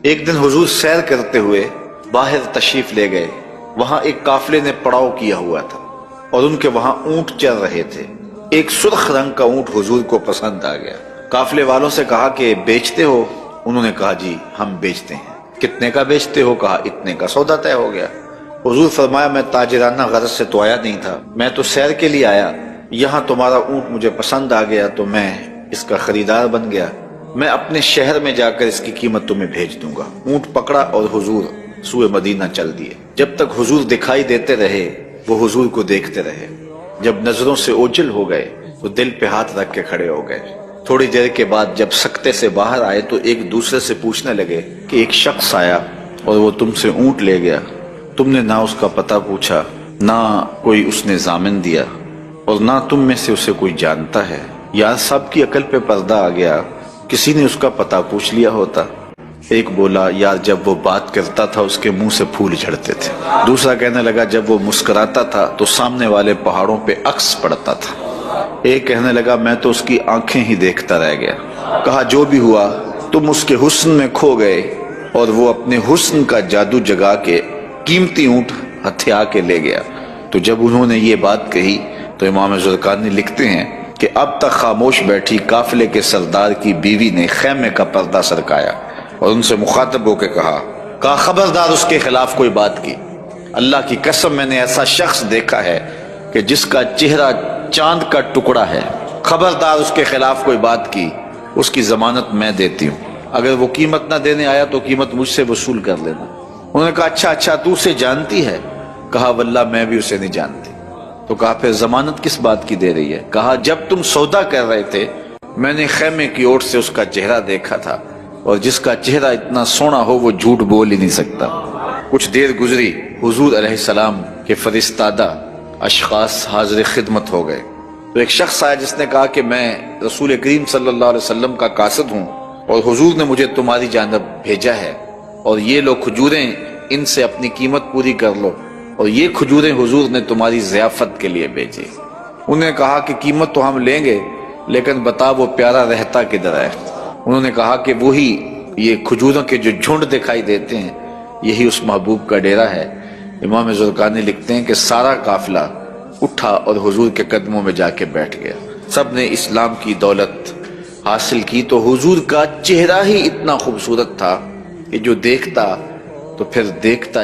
ایک دن حضور سیر کرتے ہوئے باہر تشریف لے گئے. وہاں ایک قافلے نے پڑاؤ کیا ہوا تھا اور ان کے وہاں اونٹ چل رہے تھے. ایک سرخ رنگ کا اونٹ حضور کو پسند آ گیا. قافلے والوں سے کہا کہ بیچتے ہو؟ انہوں نے کہا جی ہم بیچتے ہیں. کتنے کا بیچتے ہو؟ کہا اتنے کا. سودا طے ہو گیا. حضور فرمایا میں تاجرانہ غرض سے تو آیا نہیں تھا، میں تو سیر کے لیے آیا. یہاں تمہارا اونٹ مجھے پسند آ گیا تو میں اس کا خریدار بن گیا. میں اپنے شہر میں جا کر اس کی قیمت تمہیں بھیج دوں گا. اونٹ پکڑا اور حضور سوئے مدینہ چل دیے. جب تک حضور دکھائی دیتے رہے وہ حضور کو دیکھتے رہے. جب نظروں سے اوجھل ہو گئے تو دل پہ ہاتھ رکھ کے کھڑے ہو گئے. تھوڑی دیر کے بعد جب سکتے سے باہر آئے تو ایک دوسرے سے پوچھنے لگے کہ ایک شخص آیا اور وہ تم سے اونٹ لے گیا. تم نے نہ اس کا پتہ پوچھا، نہ کوئی اس نے ضامن دیا، اور نہ تم میں سے اسے کوئی جانتا ہے. یار سب کی عقل پہ پردہ آ گیا، کسی نے اس کا پتہ پوچھ لیا ہوتا. ایک بولا یار جب وہ بات کرتا تھا اس کے منہ سے پھول جھڑتے تھے. دوسرا کہنے لگا جب وہ مسکراتا تھا تو سامنے والے پہاڑوں پہ عکس پڑتا تھا. ایک کہنے لگا میں تو اس کی آنکھیں ہی دیکھتا رہ گیا. کہا جو بھی ہوا تم اس کے حسن میں کھو گئے اور وہ اپنے حسن کا جادو جگا کے قیمتی اونٹ ہتھیا کے لے گیا. تو جب انہوں نے یہ بات کہی تو امام زرقانی لکھتے ہیں کہ اب تک خاموش بیٹھی قافلے کے سردار کی بیوی نے خیمے کا پردہ سرکایا اور ان سے مخاطب ہو کے کہا خبردار اس کے خلاف کوئی بات کی. اللہ کی قسم میں نے ایسا شخص دیکھا ہے کہ جس کا چہرہ چاند کا ٹکڑا ہے. خبردار اس کے خلاف کوئی بات کی، اس کی ضمانت میں دیتی ہوں. اگر وہ قیمت نہ دینے آیا تو قیمت مجھ سے وصول کر لینا. انہوں نے کہا اچھا تو اسے جانتی ہے؟ کہا واللہ میں بھی اسے نہیں جانتی. تو کہا پھر ضمانت کس بات کی دے رہی ہے؟ کہا جب تم سودا کر رہے تھے میں نے خیمے کی اوٹ سے اس کا چہرہ دیکھا تھا، اور جس کا چہرہ اتنا سونا ہو وہ جھوٹ بول ہی نہیں سکتا. کچھ دیر گزری، حضور علیہ السلام کے فرستادہ اشخاص حاضر خدمت ہو گئے. تو ایک شخص آیا جس نے کہا کہ میں رسول کریم صلی اللہ علیہ وسلم کا قاصد ہوں اور حضور نے مجھے تمہاری جانب بھیجا ہے، اور یہ لو کھجوریں، ان سے اپنی قیمت پوری کر لو، اور یہ کھجوریں حضور نے تمہاری ضیافت کے لیے بھیجی. انہوں نے کہا کہ قیمت تو ہم لیں گے لیکن بتا وہ پیارا رہتا کدھر ہے؟ انہوں نے کہا کہ وہی یہ کھجوروں کے جو جھنڈ دکھائی دیتے ہیں یہی اس محبوب کا ڈیرا ہے. امام زرقانی لکھتے ہیں کہ سارا قافلہ اٹھا اور حضور کے قدموں میں جا کے بیٹھ گیا. سب نے اسلام کی دولت حاصل کی. تو حضور کا چہرہ ہی اتنا خوبصورت تھا کہ جو دیکھتا تو پھر دیکھتا